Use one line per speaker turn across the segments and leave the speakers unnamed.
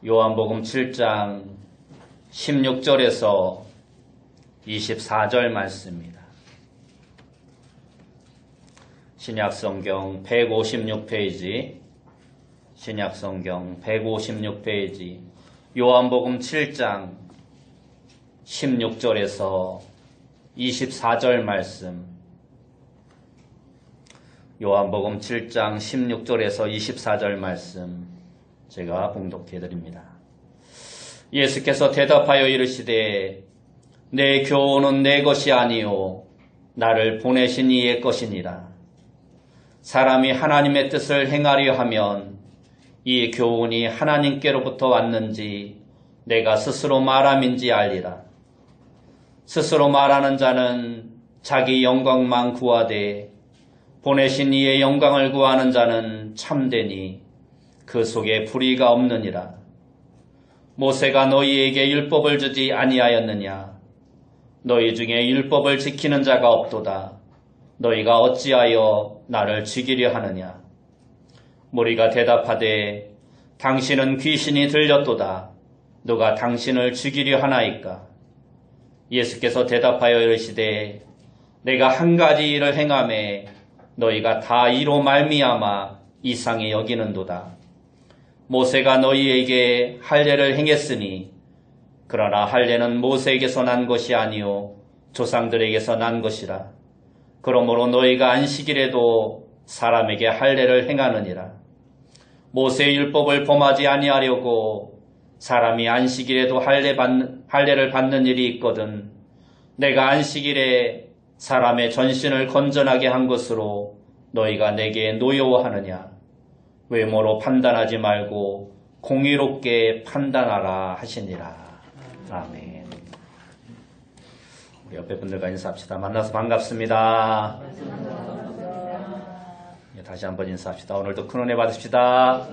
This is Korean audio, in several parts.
요한복음 7장 16절에서 24절 말씀입니다. 신약성경 156페이지, 신약성경 156페이지, 요한복음 7장 16절에서 24절 말씀, 요한복음 7장 16절에서 24절 말씀 제가 봉독해 드립니다. 예수께서 대답하여 이르시되 내 교훈은 내 것이 아니요 나를 보내신 이의 것이니라. 사람이 하나님의 뜻을 행하려 하면 이 교훈이 하나님께로부터 왔는지 내가 스스로 말함인지 알리라. 스스로 말하는 자는 자기 영광만 구하되 보내신 이의 영광을 구하는 자는 참되니 그 속에 불의가 없느니라. 모세가 너희에게 율법을 주지 아니하였느냐? 너희 중에 율법을 지키는 자가 없도다. 너희가 어찌하여 나를 죽이려 하느냐? 무리가 대답하되 당신은 귀신이 들렸도다. 누가 당신을 죽이려 하나이까? 예수께서 대답하여 이르시되 내가 한 가지 일을 행하매 너희가 다 이로 말미암아 이상히 여기는도다. 모세가 너희에게 할례를 행했으니 그러나 할례는 모세에게서 난 것이 아니요 조상들에게서 난 것이라. 그러므로 너희가 안식일에도 사람에게 할례를 행하느니라. 모세의 율법을 범하지 아니하려고 사람이 안식일에도 할례를 받는 일이 있거든 내가 안식일에 사람의 전신을 건전하게 한 것으로 너희가 내게 노여워하느냐? 외모로 판단하지 말고 공의롭게 판단하라 하시니라. 아멘. 우리 옆에 분들과 인사합시다. 만나서 반갑습니다. 다시 한번 인사합시다. 오늘도 큰 은혜 받으십시다.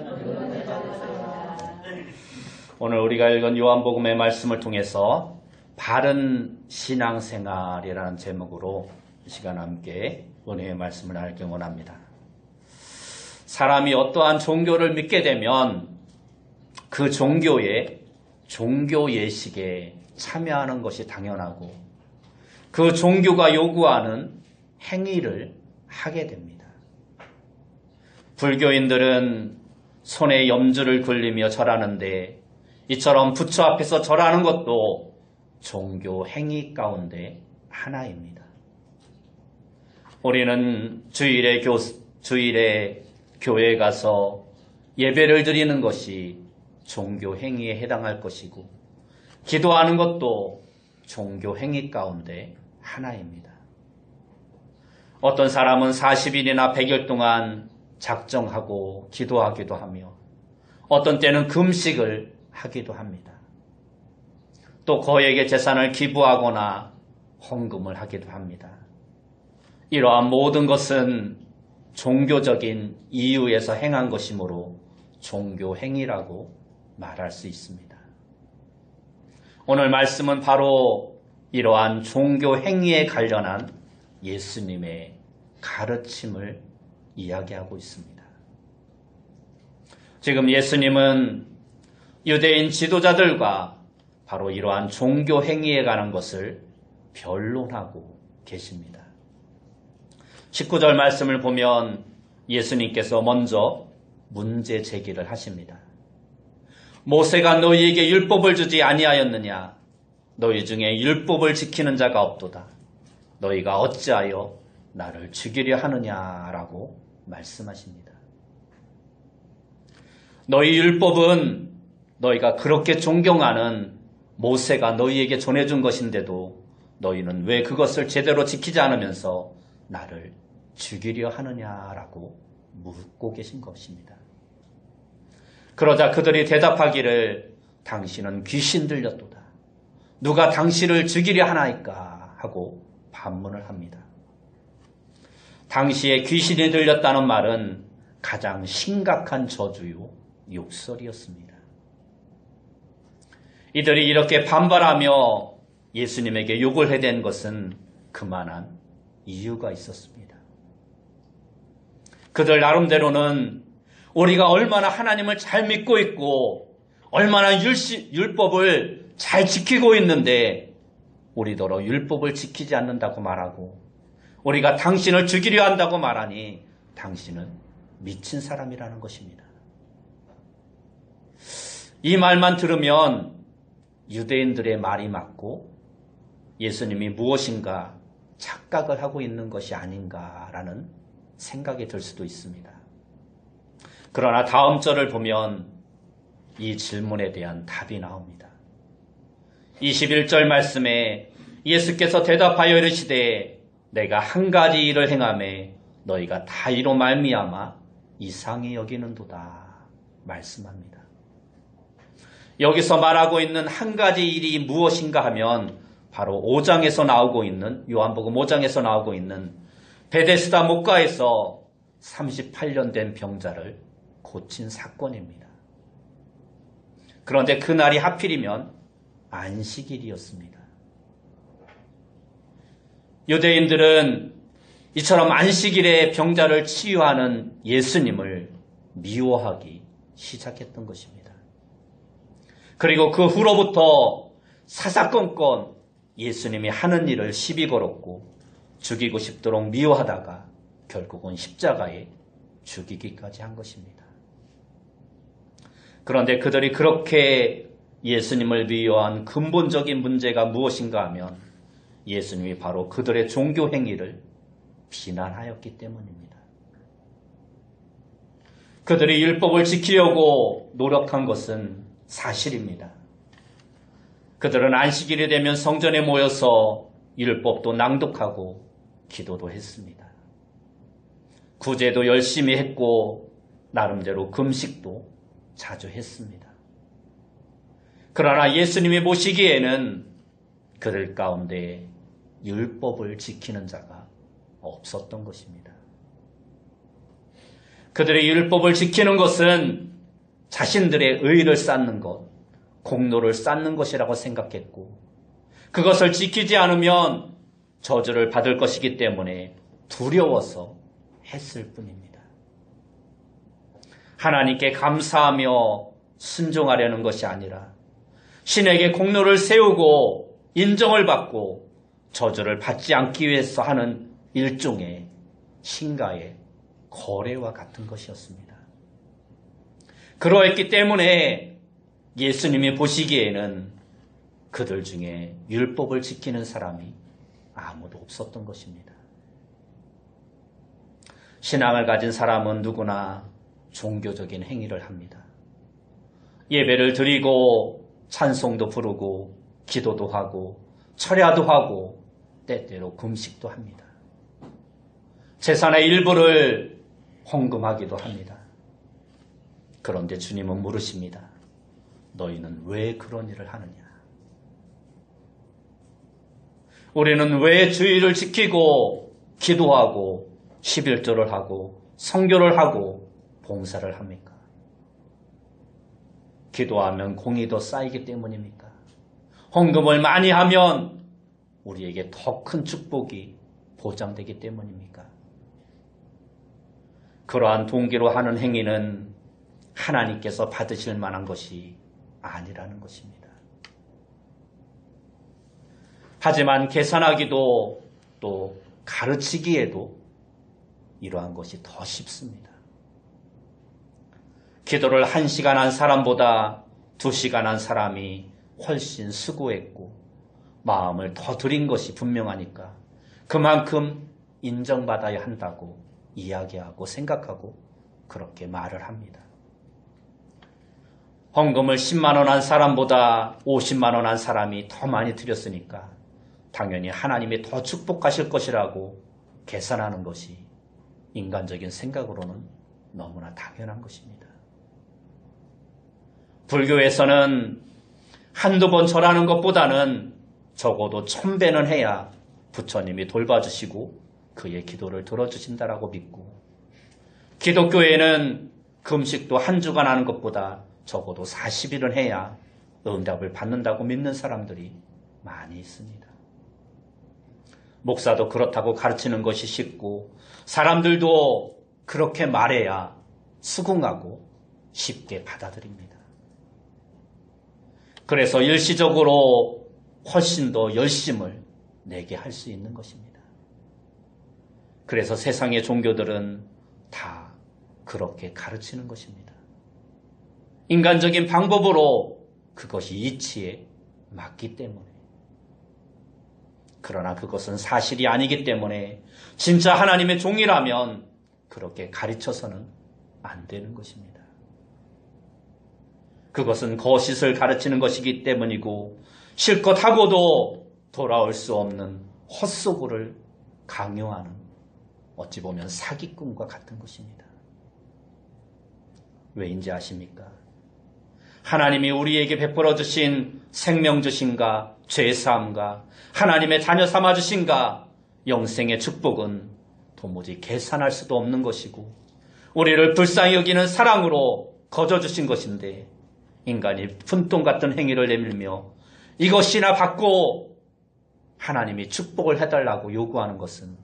오늘 우리가 읽은 요한복음의 말씀을 통해서 바른 신앙생활이라는 제목으로 이 시간 함께 은혜의 말씀을 나누기 원합니다. 사람이 어떠한 종교를 믿게 되면 그 종교의 종교 예식에 참여하는 것이 당연하고 그 종교가 요구하는 행위를 하게 됩니다. 불교인들은 손에 염주를 굴리며 절하는데 이처럼 부처 앞에서 절하는 것도 종교 행위 가운데 하나입니다. 우리는 주일에 교회에 가서 예배를 드리는 것이 종교 행위에 해당할 것이고 기도하는 것도 종교 행위 가운데 하나입니다. 어떤 사람은 40일이나 100일 동안 작정하고 기도하기도 하며 어떤 때는 금식을 하기도 합니다. 또 거액의 재산을 기부하거나 헌금을 하기도 합니다. 이러한 모든 것은 종교적인 이유에서 행한 것이므로 종교 행위라고 말할 수 있습니다. 오늘 말씀은 바로 이러한 종교 행위에 관련한 예수님의 가르침을 이야기하고 있습니다. 지금 예수님은 유대인 지도자들과 바로 이러한 종교 행위에 관한 것을 변론하고 계십니다. 19절 말씀을 보면 예수님께서 먼저 문제 제기를 하십니다. 모세가 너희에게 율법을 주지 아니하였느냐? 너희 중에 율법을 지키는 자가 없도다. 너희가 어찌하여 나를 죽이려 하느냐라고 말씀하십니다. 너희 율법은 너희가 그렇게 존경하는 모세가 너희에게 전해준 것인데도 너희는 왜 그것을 제대로 지키지 않으면서 나를 죽이려 하느냐라고 묻고 계신 것입니다. 그러자 그들이 대답하기를 당신은 귀신 들렸도다. 누가 당신을 죽이려 하나이까 하고 반문을 합니다. 당시에 귀신이 들렸다는 말은 가장 심각한 저주요 욕설이었습니다. 이들이 이렇게 반발하며 예수님에게 욕을 해댄 것은 그만한 이유가 있었습니다. 그들 나름대로는 우리가 얼마나 하나님을 잘 믿고 있고 얼마나 율법을 잘 지키고 있는데 우리더러 율법을 지키지 않는다고 말하고 우리가 당신을 죽이려 한다고 말하니 당신은 미친 사람이라는 것입니다. 이 말만 들으면 유대인들의 말이 맞고 예수님이 무엇인가 착각을 하고 있는 것이 아닌가라는 생각이 들 수도 있습니다. 그러나 다음 절을 보면 이 질문에 대한 답이 나옵니다. 21절 말씀에 예수께서 대답하여 이르시되 내가 한 가지 일을 행하매 너희가 다 이로 말미암아 이상히 여기는도다 말씀합니다. 여기서 말하고 있는 한 가지 일이 무엇인가 하면 바로 5장에서 나오고 있는 요한복음 5장에서 나오고 있는 베데스다 목가에서 38년 된 병자를 고친 사건입니다. 그런데 그날이 하필이면 안식일이었습니다. 유대인들은 이처럼 안식일에 병자를 치유하는 예수님을 미워하기 시작했던 것입니다. 그리고 그 후로부터 사사건건 예수님이 하는 일을 시비 걸었고 죽이고 싶도록 미워하다가 결국은 십자가에 죽이기까지 한 것입니다. 그런데 그들이 그렇게 예수님을 미워한 근본적인 문제가 무엇인가 하면 예수님이 바로 그들의 종교 행위를 비난하였기 때문입니다. 그들이 율법을 지키려고 노력한 것은 사실입니다. 그들은 안식일이 되면 성전에 모여서 율법도 낭독하고 기도도 했습니다. 구제도 열심히 했고 나름대로 금식도 자주 했습니다. 그러나 예수님이 보시기에는 그들 가운데 율법을 지키는 자가 없었던 것입니다. 그들의 율법을 지키는 것은 자신들의 의의를 쌓는 것, 공로를 쌓는 것이라고 생각했고 그것을 지키지 않으면 저주를 받을 것이기 때문에 두려워서 했을 뿐입니다. 하나님께 감사하며 순종하려는 것이 아니라 신에게 공로를 세우고 인정을 받고 저주를 받지 않기 위해서 하는 일종의 신가의 거래와 같은 것이었습니다. 그러했기 때문에 예수님이 보시기에는 그들 중에 율법을 지키는 사람이 아무도 없었던 것입니다. 신앙을 가진 사람은 누구나 종교적인 행위를 합니다. 예배를 드리고 찬송도 부르고 기도도 하고 철야도 하고 때때로 금식도 합니다. 재산의 일부를 헌금하기도 합니다. 그런데 주님은 물으십니다. 너희는 왜 그런 일을 하느냐? 우리는 왜 주의를 지키고 기도하고 11조를 하고 선교를 하고 봉사를 합니까? 기도하면 공이 더 쌓이기 때문입니까? 헌금을 많이 하면 우리에게 더 큰 축복이 보장되기 때문입니까? 그러한 동기로 하는 행위는 하나님께서 받으실 만한 것이 아니라는 것입니다. 하지만 계산하기도 또 가르치기에도 이러한 것이 더 쉽습니다. 기도를 1시간 한 사람보다 2시간 한 사람이 훨씬 수고했고 마음을 더 들인 것이 분명하니까 그만큼 인정받아야 한다고 이야기하고 생각하고 그렇게 말을 합니다. 헌금을 10만 원 한 사람보다 50만 원 한 사람이 더 많이 드렸으니까 당연히 하나님이 더 축복하실 것이라고 계산하는 것이 인간적인 생각으로는 너무나 당연한 것입니다. 불교에서는 한두 번 절하는 것보다는 적어도 1000배는 해야 부처님이 돌봐주시고 그의 기도를 들어주신다라고 믿고 기독교에는 금식도 한 주간 하는 것보다 적어도 40일은 해야 응답을 받는다고 믿는 사람들이 많이 있습니다. 목사도 그렇다고 가르치는 것이 쉽고 사람들도 그렇게 말해야 수긍하고 쉽게 받아들입니다. 그래서 일시적으로 훨씬 더 열심을 내게 할 수 있는 것입니다. 그래서 세상의 종교들은 다 그렇게 가르치는 것입니다. 인간적인 방법으로 그것이 이치에 맞기 때문에. 그러나 그것은 사실이 아니기 때문에 진짜 하나님의 종이라면 그렇게 가르쳐서는 안 되는 것입니다. 그것은 거짓을 가르치는 것이기 때문이고 실컷 하고도 돌아올 수 없는 헛소구를 강요하는 어찌 보면 사기꾼과 같은 것입니다. 왜인지 아십니까? 하나님이 우리에게 베풀어 주신 생명 주신가, 죄사함과 하나님의 자녀 삼아 주신가, 영생의 축복은 도무지 계산할 수도 없는 것이고 우리를 불쌍히 여기는 사랑으로 거저 주신 것인데 인간이 푼돈 같은 행위를 내밀며 이것이나 받고 하나님이 축복을 해달라고 요구하는 것은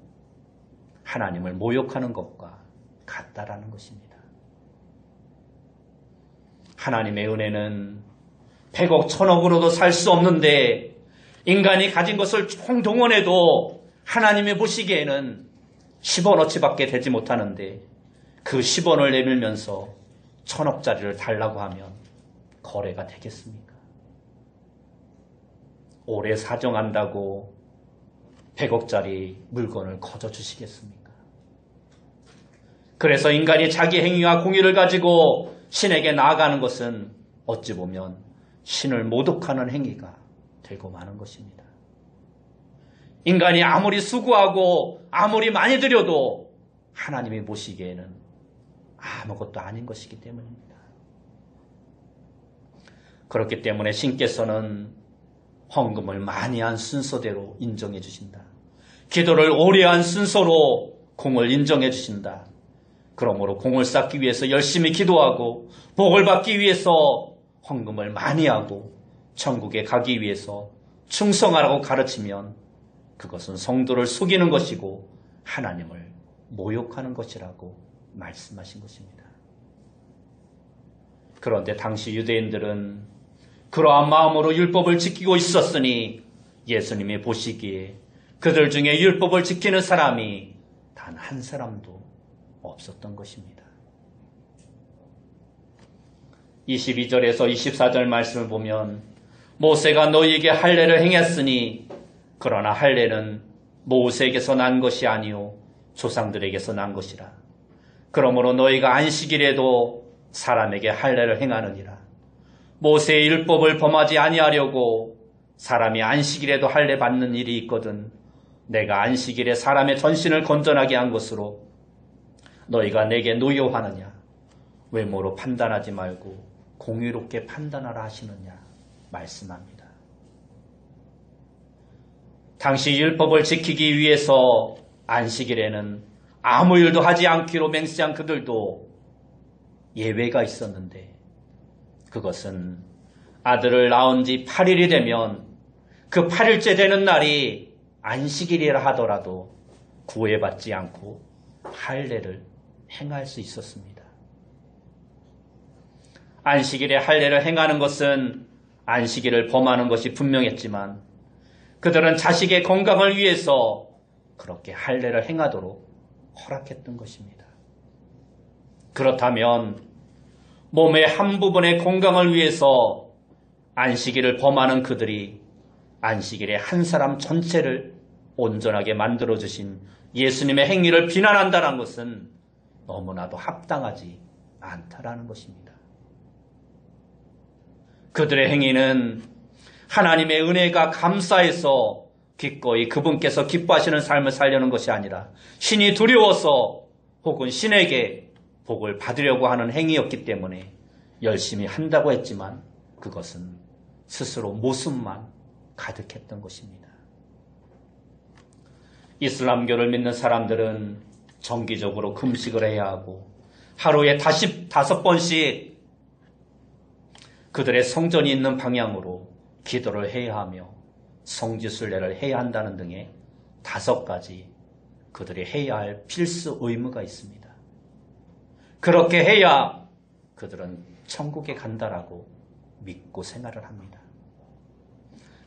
하나님을 모욕하는 것과 같다라는 것입니다. 하나님의 은혜는 100억, 1000억으로도 살 수 없는데 인간이 가진 것을 총동원해도 하나님이 보시기에는 10원어치밖에 되지 못하는데 그 10원을 내밀면서 1000억짜리를 달라고 하면 거래가 되겠습니까? 오래 사정한다고 100억짜리 물건을 거저 주시겠습니까? 그래서 인간이 자기 행위와 공의를 가지고 신에게 나아가는 것은 어찌 보면 신을 모독하는 행위가 되고 마는 것입니다. 인간이 아무리 수고하고 아무리 많이 드려도 하나님이 보시기에는 아무것도 아닌 것이기 때문입니다. 그렇기 때문에 신께서는 헌금을 많이 한 순서대로 인정해 주신다. 기도를 오래 한 순서로 공을 인정해 주신다. 그러므로 공을 쌓기 위해서 열심히 기도하고 복을 받기 위해서 헌금을 많이 하고 천국에 가기 위해서 충성하라고 가르치면 그것은 성도를 속이는 것이고 하나님을 모욕하는 것이라고 말씀하신 것입니다. 그런데 당시 유대인들은 그러한 마음으로 율법을 지키고 있었으니 예수님이 보시기에 그들 중에 율법을 지키는 사람이 단 한 사람도 없었던 것입니다. 22절에서 24절 말씀을 보면 모세가 너희에게 할례를 행했으니 그러나 할례는 모세에게서 난 것이 아니요 조상들에게서 난 것이라. 그러므로 너희가 안식일에도 사람에게 할례를 행하느니라. 모세의 율법을 범하지 아니하려고 사람이 안식일에도 할례 받는 일이 있거든 내가 안식일에 사람의 전신을 건전하게 한 것으로 너희가 내게 노여하느냐. 외모로 판단하지 말고 공의롭게 판단하라 하시느냐 말씀합니다. 당시 율법을 지키기 위해서 안식일에는 아무 일도 하지 않기로 맹세한 그들도 예외가 있었는데 그것은 아들을 낳은 지 8일이 되면 그 8일째 되는 날이 안식일이라 하더라도 구애받지 않고 할례를 행할 수 있었습니다. 안식일에 할례를 행하는 것은 안식일을 범하는 것이 분명했지만 그들은 자식의 건강을 위해서 그렇게 할례를 행하도록 허락했던 것입니다. 그렇다면 몸의 한 부분의 건강을 위해서 안식일을 범하는 그들이 안식일에 한 사람 전체를 온전하게 만들어주신 예수님의 행위를 비난한다는 것은 너무나도 합당하지 않다라는 것입니다. 그들의 행위는 하나님의 은혜가 감사해서 기꺼이 그분께서 기뻐하시는 삶을 살려는 것이 아니라 신이 두려워서 혹은 신에게 복을 받으려고 하는 행위였기 때문에 열심히 한다고 했지만 그것은 스스로 모순만 가득했던 것입니다. 이슬람교를 믿는 사람들은 정기적으로 금식을 해야 하고 하루에 5번씩 그들의 성전이 있는 방향으로 기도를 해야 하며 성지순례를 해야 한다는 등의 5가지 그들이 해야 할 필수 의무가 있습니다. 그렇게 해야 그들은 천국에 간다라고 믿고 생활을 합니다.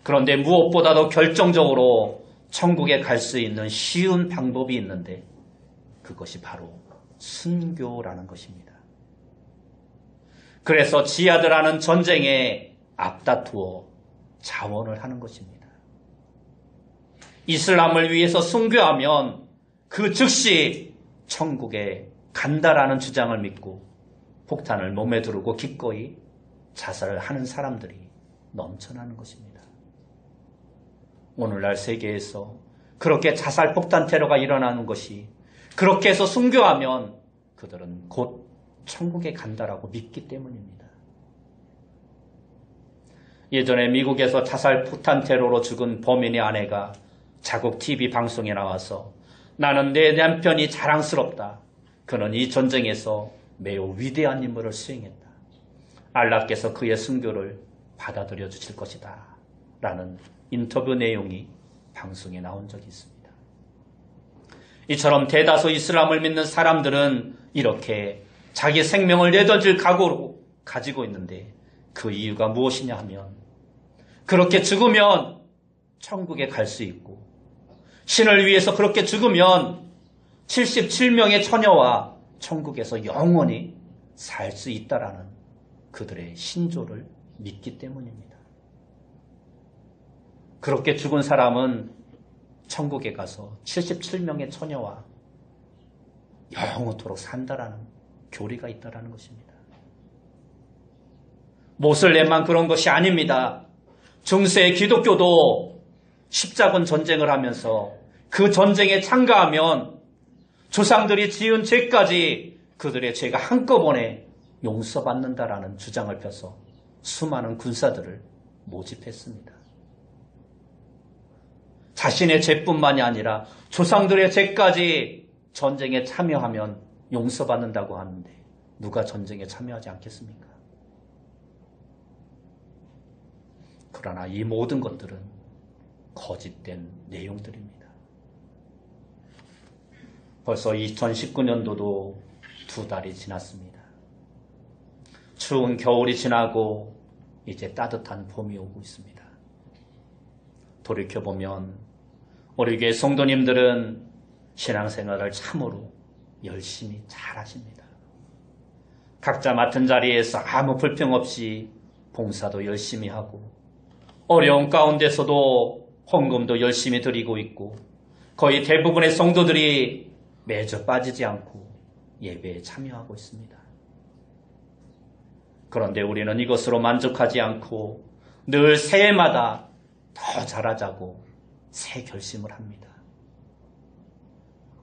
그런데 무엇보다도 결정적으로 천국에 갈 수 있는 쉬운 방법이 있는데 그것이 바로 순교라는 것입니다. 그래서 지하드라는 전쟁에 앞다투어 자원을 하는 것입니다. 이슬람을 위해서 순교하면 그 즉시 천국에 간다라는 주장을 믿고 폭탄을 몸에 두르고 기꺼이 자살을 하는 사람들이 넘쳐나는 것입니다. 오늘날 세계에서 그렇게 자살 폭탄 테러가 일어나는 것이 그렇게 해서 순교하면 그들은 곧 천국에 간다라고 믿기 때문입니다. 예전에 미국에서 자살 폭탄 테러로 죽은 범인의 아내가 자국 TV 방송에 나와서 나는 내 남편이 자랑스럽다. 그는 이 전쟁에서 매우 위대한 임무를 수행했다. 알라께서 그의 순교를 받아들여 주실 것이다. 라는 인터뷰 내용이 방송에 나온 적이 있습니다. 이처럼 대다수 이슬람을 믿는 사람들은 이렇게 자기 생명을 내던질 각오로 가지고 있는데 그 이유가 무엇이냐 하면 그렇게 죽으면 천국에 갈 수 있고 신을 위해서 그렇게 죽으면 77명의 처녀와 천국에서 영원히 살 수 있다라는 그들의 신조를 믿기 때문입니다. 그렇게 죽은 사람은 천국에 가서 77명의 처녀와 영원토록 산다라는 교리가 있다라는 것입니다. 모슬렘만 그런 것이 아닙니다. 중세 기독교도 십자군 전쟁을 하면서 그 전쟁에 참가하면 조상들이 지은 죄까지 그들의 죄가 한꺼번에 용서받는다라는 주장을 펴서 수많은 군사들을 모집했습니다. 자신의 죄뿐만이 아니라 조상들의 죄까지 전쟁에 참여하면 용서받는다고 하는데 누가 전쟁에 참여하지 않겠습니까? 그러나 이 모든 것들은 거짓된 내용들입니다. 벌써 2019년도도 2달이 지났습니다. 추운 겨울이 지나고 이제 따뜻한 봄이 오고 있습니다. 돌이켜보면 우리 교회 성도님들은 신앙생활을 참으로 열심히 잘하십니다. 각자 맡은 자리에서 아무 불평 없이 봉사도 열심히 하고 어려운 가운데서도 헌금도 열심히 드리고 있고 거의 대부분의 성도들이 매주 빠지지 않고 예배에 참여하고 있습니다. 그런데 우리는 이것으로 만족하지 않고 늘 새해마다 더 잘하자고 새 결심을 합니다.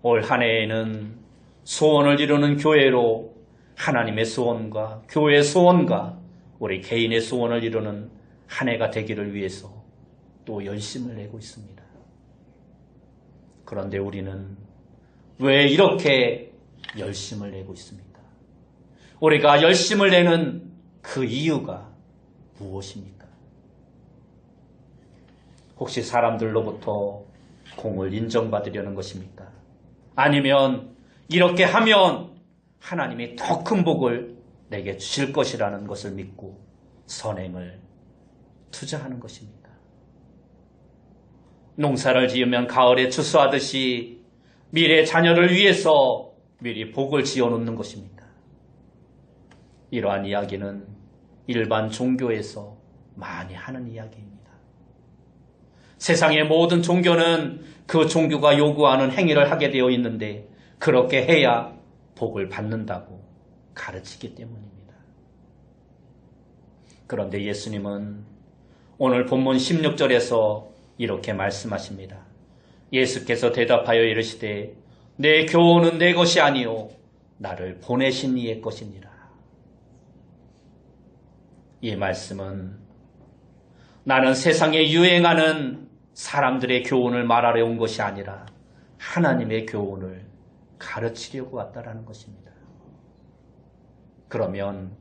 올 한 해에는 소원을 이루는 교회로 하나님의 소원과 교회의 소원과 우리 개인의 소원을 이루는 한 해가 되기를 위해서 또 열심을 내고 있습니다. 그런데 우리는 왜 이렇게 열심을 내고 있습니까? 우리가 열심을 내는 그 이유가 무엇입니까? 혹시 사람들로부터 공을 인정받으려는 것입니까? 아니면 이렇게 하면 하나님이 더 큰 복을 내게 주실 것이라는 것을 믿고 선행을 투자하는 것입니까? 농사를 지으면 가을에 추수하듯이 미래 자녀를 위해서 미리 복을 지어놓는 것입니까? 이러한 이야기는 일반 종교에서 많이 하는 이야기입니다. 세상의 모든 종교는 그 종교가 요구하는 행위를 하게 되어 있는데 그렇게 해야 복을 받는다고 가르치기 때문입니다. 그런데 예수님은 오늘 본문 16절에서 이렇게 말씀하십니다. 예수께서 대답하여 이르시되 내 교훈은 내 것이 아니요 나를 보내신 이의 것이니라. 이 말씀은 나는 세상에 유행하는 사람들의 교훈을 말하려 온 것이 아니라 하나님의 교훈을 가르치려고 왔다라는 것입니다. 그러면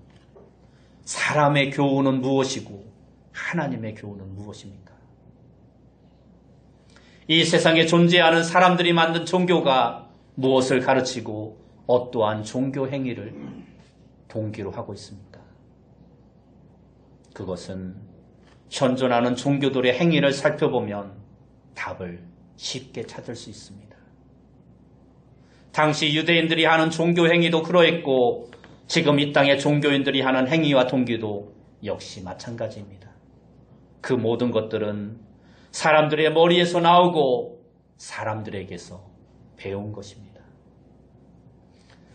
사람의 교훈은 무엇이고 하나님의 교훈은 무엇입니까? 이 세상에 존재하는 사람들이 만든 종교가 무엇을 가르치고 어떠한 종교 행위를 동기로 하고 있습니까? 그것은 현존하는 종교들의 행위를 살펴보면 답을 쉽게 찾을 수 있습니다. 당시 유대인들이 하는 종교 행위도 그러했고 지금 이 땅의 종교인들이 하는 행위와 동기도 역시 마찬가지입니다. 그 모든 것들은 사람들의 머리에서 나오고 사람들에게서 배운 것입니다.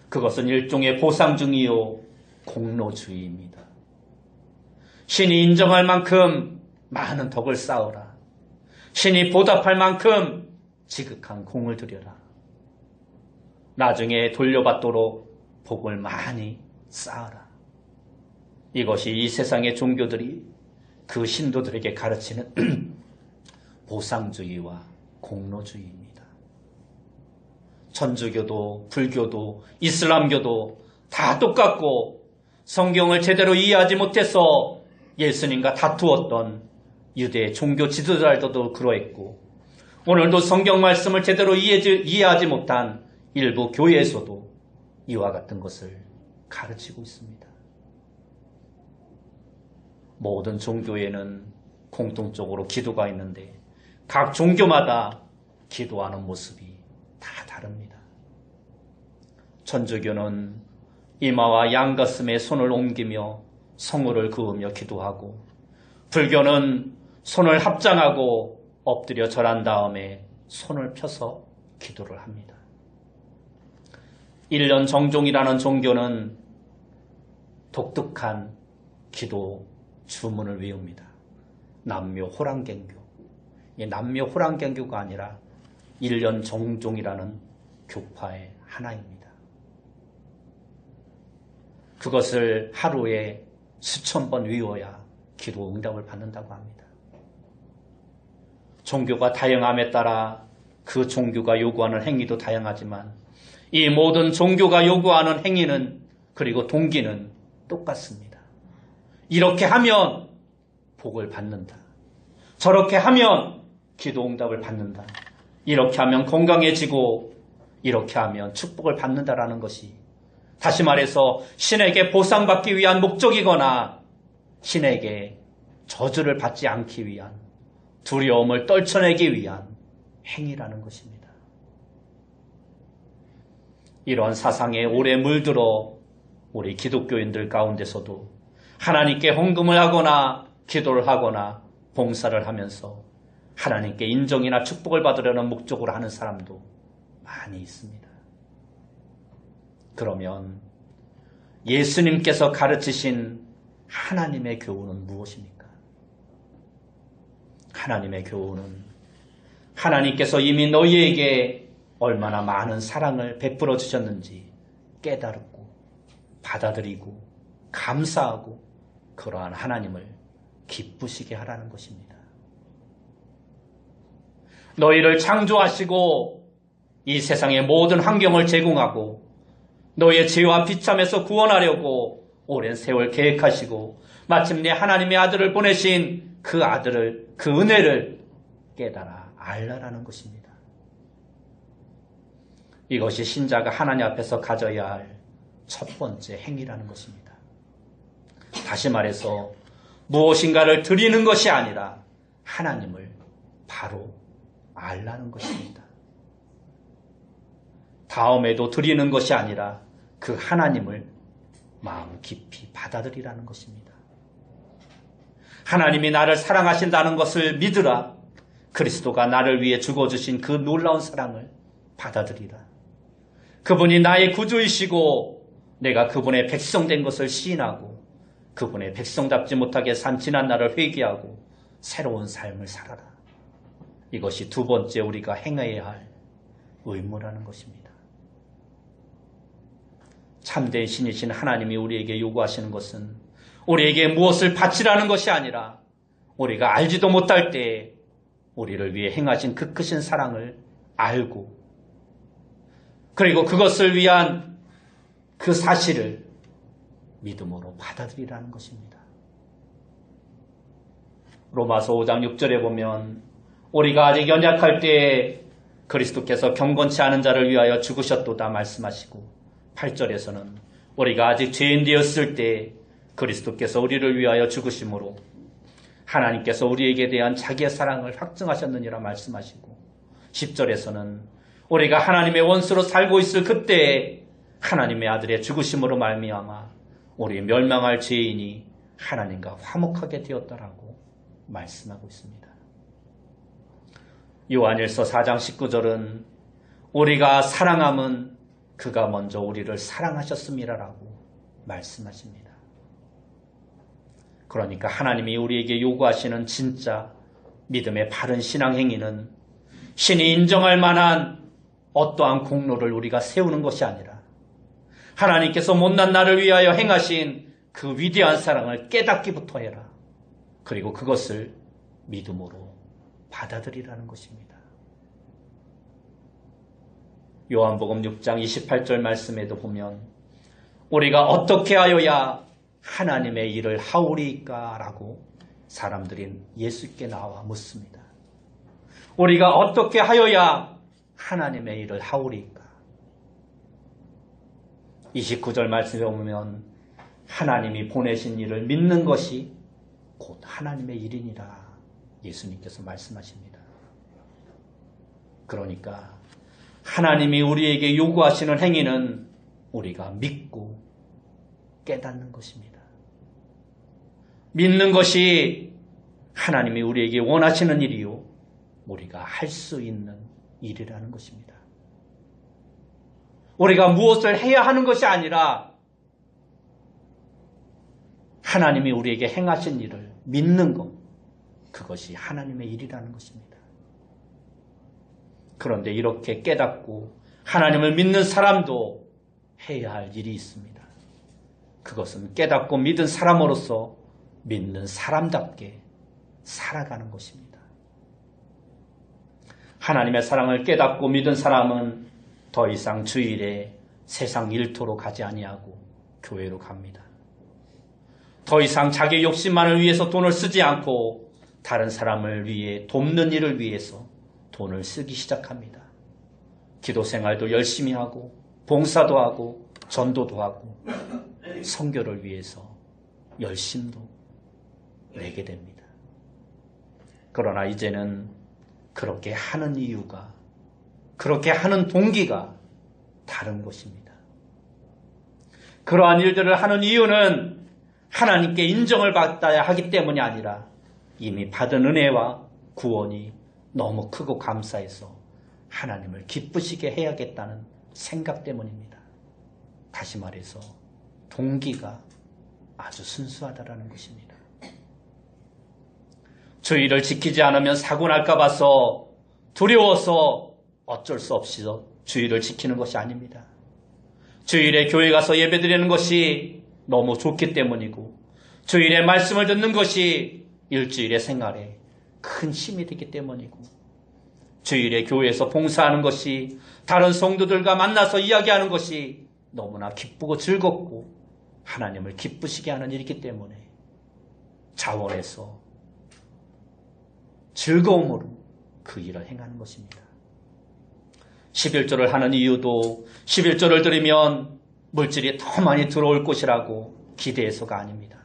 그것은 일종의 보상중이요 공로주의입니다. 신이 인정할 만큼 많은 덕을 쌓으라. 신이 보답할 만큼 지극한 공을 들여라. 나중에 돌려받도록 복을 많이 쌓아라. 이것이 이 세상의 종교들이 그 신도들에게 가르치는 보상주의와 공로주의입니다. 천주교도 불교도 이슬람교도 다 똑같고 성경을 제대로 이해하지 못해서 예수님과 다투었던 유대 종교 지도자들도 그러했고 오늘도 성경 말씀을 제대로 이해하지 못한 일부 교회에서도 이와 같은 것을 가르치고 있습니다. 모든 종교에는 공통적으로 기도가 있는데 각 종교마다 기도하는 모습이 다 다릅니다. 천주교는 이마와 양가슴에 손을 옮기며 성호를 그으며 기도하고 불교는 손을 합장하고 엎드려 절한 다음에 손을 펴서 기도를 합니다. 일련 정종이라는 종교는 독특한 기도 주문을 외웁니다. 남묘 호랑갱교. 이 남묘 호랑갱교가 아니라 일련 정종이라는 교파의 하나입니다. 그것을 하루에 수천 번 외워야 기도 응답을 받는다고 합니다. 종교가 다양함에 따라 그 종교가 요구하는 행위도 다양하지만 이 모든 종교가 요구하는 행위는 그리고 동기는 똑같습니다. 이렇게 하면 복을 받는다. 저렇게 하면 기도 응답을 받는다. 이렇게 하면 건강해지고 이렇게 하면 축복을 받는다라는 것이 다시 말해서 신에게 보상받기 위한 목적이거나 신에게 저주를 받지 않기 위한 두려움을 떨쳐내기 위한 행위라는 것입니다. 이러한 사상에 오래 물들어 우리 기독교인들 가운데서도 하나님께 헌금을 하거나 기도를 하거나 봉사를 하면서 하나님께 인정이나 축복을 받으려는 목적으로 하는 사람도 많이 있습니다. 그러면 예수님께서 가르치신 하나님의 교훈은 무엇입니까? 하나님의 교훈은 하나님께서 이미 너희에게 얼마나 많은 사랑을 베풀어 주셨는지 깨달고 받아들이고 감사하고 그러한 하나님을 기쁘시게 하라는 것입니다. 너희를 창조하시고 이 세상의 모든 환경을 제공하고 너희의 죄와 비참에서 구원하려고 오랜 세월 계획하시고 마침내 하나님의 아들을 보내신 그 아들을 그 은혜를 깨달아 알라라는 것입니다. 이것이 신자가 하나님 앞에서 가져야 할 첫 번째 행위라는 것입니다. 다시 말해서 무엇인가를 드리는 것이 아니라 하나님을 바로 알라는 것입니다. 다음에도 드리는 것이 아니라 그 하나님을 마음 깊이 받아들이라는 것입니다. 하나님이 나를 사랑하신다는 것을 믿으라. 그리스도가 나를 위해 죽어주신 그 놀라운 사랑을 받아들이라. 그분이 나의 구주이시고 내가 그분의 백성 된 것을 시인하고 그분의 백성답지 못하게 산 지난 날을 회개하고 새로운 삶을 살아라. 이것이 두 번째 우리가 행해야 할 의무라는 것입니다. 참된 신이신 하나님이 우리에게 요구하시는 것은 우리에게 무엇을 바치라는 것이 아니라 우리가 알지도 못할 때에 우리를 위해 행하신 그 크신 사랑을 알고 그리고 그것을 위한 그 사실을 믿음으로 받아들이라는 것입니다. 로마서 5장 6절에 보면 우리가 아직 연약할 때에 그리스도께서 경건치 않은 자를 위하여 죽으셨도다 말씀하시고 8절에서는 우리가 아직 죄인 되었을 때에 그리스도께서 우리를 위하여 죽으심으로 하나님께서 우리에게 대한 자기의 사랑을 확증하셨느니라 말씀하시고 10절에서는 우리가 하나님의 원수로 살고 있을 그때에 하나님의 아들의 죽으심으로 말미암아 우리 멸망할 죄인이 하나님과 화목하게 되었다라고 말씀하고 있습니다. 요한일서 4장 19절은 우리가 사랑함은 그가 먼저 우리를 사랑하셨음이라라고 말씀하십니다. 그러니까 하나님이 우리에게 요구하시는 진짜 믿음의 바른 신앙 행위는 신이 인정할 만한 어떠한 공로를 우리가 세우는 것이 아니라 하나님께서 못난 나를 위하여 행하신 그 위대한 사랑을 깨닫기부터 해라. 그리고 그것을 믿음으로 받아들이라는 것입니다. 요한복음 6장 28절 말씀에도 보면 우리가 어떻게 하여야 하나님의 일을 하오리까? 라고 사람들이 예수께 나와 묻습니다. 우리가 어떻게 하여야 하나님의 일을 하오리까? 29절 말씀에 보면 하나님이 보내신 일을 믿는 것이 곧 하나님의 일이니라 예수님께서 말씀하십니다. 그러니까 하나님이 우리에게 요구하시는 행위는 우리가 믿고 깨닫는 것입니다. 믿는 것이 하나님이 우리에게 원하시는 일이요 우리가 할 수 있는 일이라는 것입니다. 우리가 무엇을 해야 하는 것이 아니라 하나님이 우리에게 행하신 일을 믿는 것, 그것이 하나님의 일이라는 것입니다. 그런데 이렇게 깨닫고 하나님을 믿는 사람도 해야 할 일이 있습니다. 그것은 깨닫고 믿은 사람으로서 믿는 사람답게 살아가는 것입니다. 하나님의 사랑을 깨닫고 믿은 사람은 더 이상 주일에 세상 일터로 가지 아니하고 교회로 갑니다. 더 이상 자기 욕심만을 위해서 돈을 쓰지 않고 다른 사람을 위해 돕는 일을 위해서 돈을 쓰기 시작합니다. 기도 생활도 열심히 하고 봉사도 하고 전도도 하고 선교를 위해서 열심도 내게 됩니다. 그러나 이제는 그렇게 하는 이유가, 그렇게 하는 동기가 다른 것입니다. 그러한 일들을 하는 이유는 하나님께 인정을 받아야 하기 때문이 아니라 이미 받은 은혜와 구원이 너무 크고 감사해서 하나님을 기쁘시게 해야겠다는 생각 때문입니다. 다시 말해서 동기가 아주 순수하다라는 것입니다. 주의를 지키지 않으면 사고 날까 봐서 두려워서 어쩔 수 없이 주의를 지키는 것이 아닙니다. 주일에 교회 가서 예배드리는 것이 너무 좋기 때문이고 주일에 말씀을 듣는 것이 일주일의 생활에 큰 힘이 되기 때문이고 주일에 교회에서 봉사하는 것이 다른 성도들과 만나서 이야기하는 것이 너무나 기쁘고 즐겁고 하나님을 기쁘시게 하는 일이기 때문에 자원해서 즐거움으로 그 일을 행하는 것입니다. 11조를 하는 이유도 11조를 드리면 물질이 더 많이 들어올 것이라고 기대해서가 아닙니다.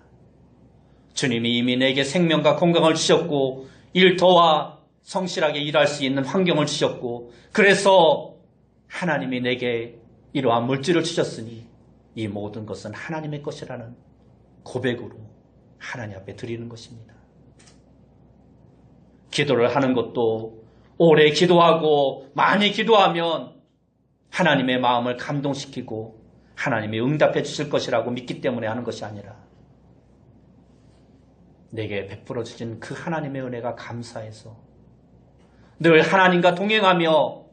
주님이 이미 내게 생명과 건강을 주셨고 일터와 성실하게 일할 수 있는 환경을 주셨고 그래서 하나님이 내게 이러한 물질을 주셨으니 이 모든 것은 하나님의 것이라는 고백으로 하나님 앞에 드리는 것입니다. 기도를 하는 것도 오래 기도하고 많이 기도하면 하나님의 마음을 감동시키고 하나님이 응답해 주실 것이라고 믿기 때문에 하는 것이 아니라 내게 베풀어 주신 그 하나님의 은혜가 감사해서 늘 하나님과 동행하며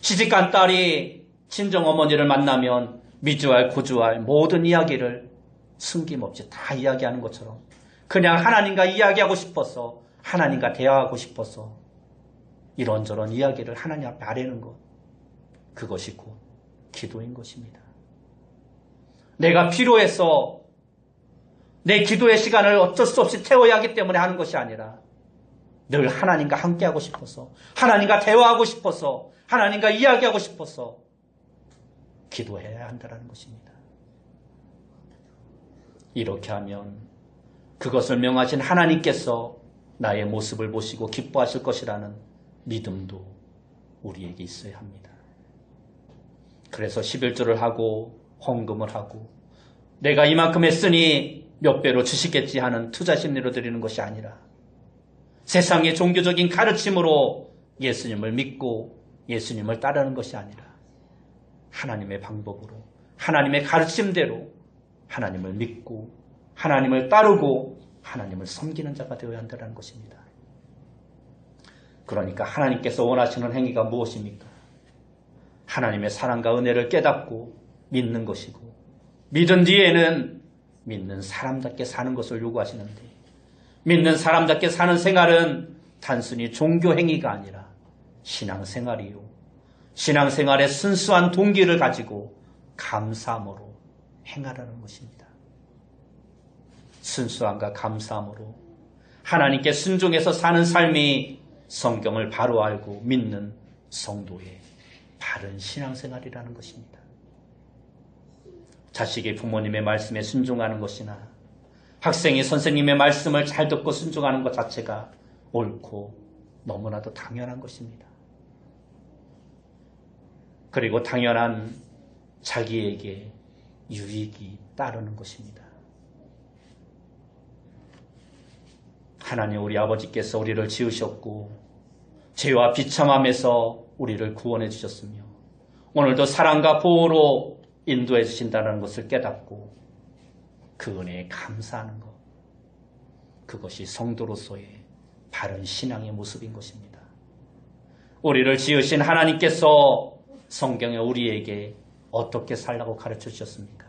시집간 딸이 친정어머니를 만나면 미주알 고주알 모든 이야기를 숨김없이 다 이야기하는 것처럼 그냥 하나님과 이야기하고 싶어서 하나님과 대화하고 싶어서 이런저런 이야기를 하나님 앞에 아뢰는 것, 그것이 곧 기도인 것입니다. 내가 필요해서 내 기도의 시간을 어쩔 수 없이 태워야 하기 때문에 하는 것이 아니라 늘 하나님과 함께하고 싶어서 하나님과 대화하고 싶어서 하나님과 이야기하고 싶어서 기도해야 한다는 것입니다. 이렇게 하면 그것을 명하신 하나님께서 나의 모습을 보시고 기뻐하실 것이라는 믿음도 우리에게 있어야 합니다. 그래서 11조를 하고 헌금을 하고 내가 이만큼 했으니 몇 배로 주시겠지 하는 투자 심리로 드리는 것이 아니라 세상의 종교적인 가르침으로 예수님을 믿고 예수님을 따르는 것이 아니라 하나님의 방법으로 하나님의 가르침대로 하나님을 믿고 하나님을 따르고 하나님을 섬기는 자가 되어야 한다는 것입니다. 그러니까 하나님께서 원하시는 행위가 무엇입니까? 하나님의 사랑과 은혜를 깨닫고 믿는 것이고 믿은 뒤에는 믿는 사람답게 사는 것을 요구하시는데 믿는 사람답게 사는 생활은 단순히 종교 행위가 아니라 신앙생활이요. 신앙생활의 순수한 동기를 가지고 감사함으로 행하라는 것입니다. 순수함과 감사함으로 하나님께 순종해서 사는 삶이 성경을 바로 알고 믿는 성도의 바른 신앙생활이라는 것입니다. 자식이 부모님의 말씀에 순종하는 것이나 학생이 선생님의 말씀을 잘 듣고 순종하는 것 자체가 옳고 너무나도 당연한 것입니다. 그리고 당연한 자기에게 유익이 따르는 것입니다. 하나님 우리 아버지께서 우리를 지으셨고 죄와 비참함에서 우리를 구원해 주셨으며 오늘도 사랑과 보호로 인도해 주신다는 것을 깨닫고 그 은혜에 감사하는 것, 그것이 성도로서의 바른 신앙의 모습인 것입니다. 우리를 지으신 하나님께서 성경에 우리에게 어떻게 살라고 가르쳐 주셨습니까?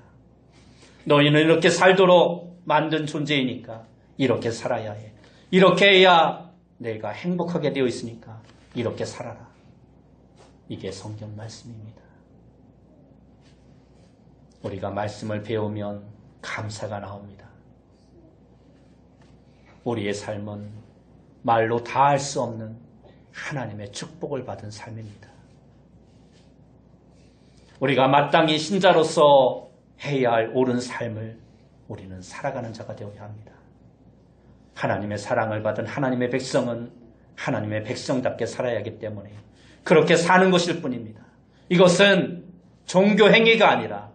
너희는 이렇게 살도록 만든 존재이니까 이렇게 살아야 해. 이렇게 해야 내가 행복하게 되어 있으니까 이렇게 살아라. 이게 성경 말씀입니다. 우리가 말씀을 배우면 감사가 나옵니다. 우리의 삶은 말로 다 할 수 없는 하나님의 축복을 받은 삶입니다. 우리가 마땅히 신자로서 해야 할 옳은 삶을 우리는 살아가는 자가 되어야 합니다. 하나님의 사랑을 받은 하나님의 백성은 하나님의 백성답게 살아야 하기 때문에 그렇게 사는 것일 뿐입니다. 이것은 종교 행위가 아니라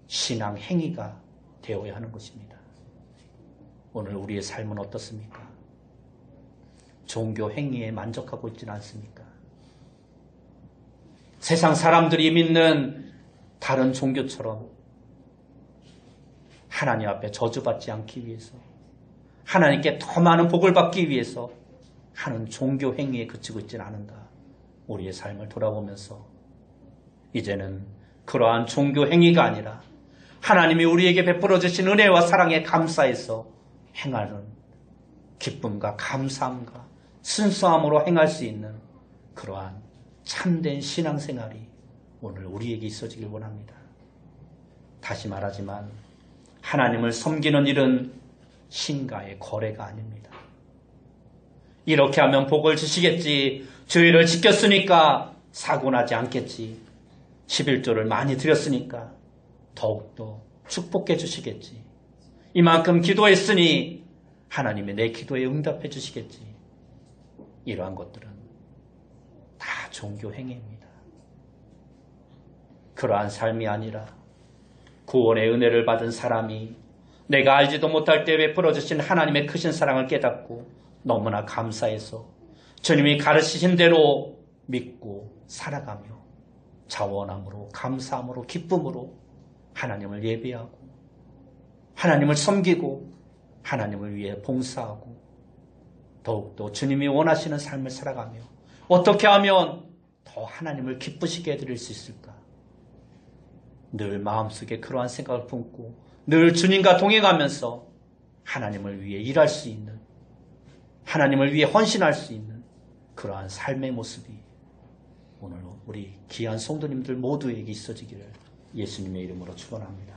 신앙 행위가 되어야 하는 것입니다. 오늘 우리의 삶은 어떻습니까? 종교 행위에 만족하고 있지는 않습니까? 세상 사람들이 믿는 다른 종교처럼 하나님 앞에 저주받지 않기 위해서 하나님께 더 많은 복을 받기 위해서 하는 종교 행위에 그치고 있지는 않은가. 우리의 삶을 돌아보면서 이제는 그러한 종교 행위가 아니라 하나님이 우리에게 베풀어 주신 은혜와 사랑에 감사해서 행하는 기쁨과 감사함과 순수함으로 행할 수 있는 그러한 참된 신앙생활이 오늘 우리에게 있어지길 원합니다. 다시 말하지만 하나님을 섬기는 일은 신과의 거래가 아닙니다. 이렇게 하면 복을 주시겠지. 주의를 지켰으니까 사고나지 않겠지. 11조를 많이 드렸으니까 더욱더 축복해 주시겠지. 이만큼 기도했으니 하나님이 내 기도에 응답해 주시겠지. 이러한 것들은 다 종교 행위입니다. 그러한 삶이 아니라 구원의 은혜를 받은 사람이 내가 알지도 못할 때 베풀어 주신 하나님의 크신 사랑을 깨닫고 너무나 감사해서 주님이 가르치신 대로 믿고 살아가며 자원함으로 감사함으로 기쁨으로 하나님을 예배하고 하나님을 섬기고 하나님을 위해 봉사하고 더욱더 주님이 원하시는 삶을 살아가며 어떻게 하면 더 하나님을 기쁘시게 해드릴 수 있을까? 늘 마음속에 그러한 생각을 품고 늘 주님과 동행하면서 하나님을 위해 일할 수 있는 하나님을 위해 헌신할 수 있는 그러한 삶의 모습이 오늘 우리 귀한 성도님들 모두에게 있어지기를 예수님의 이름으로 축원합니다.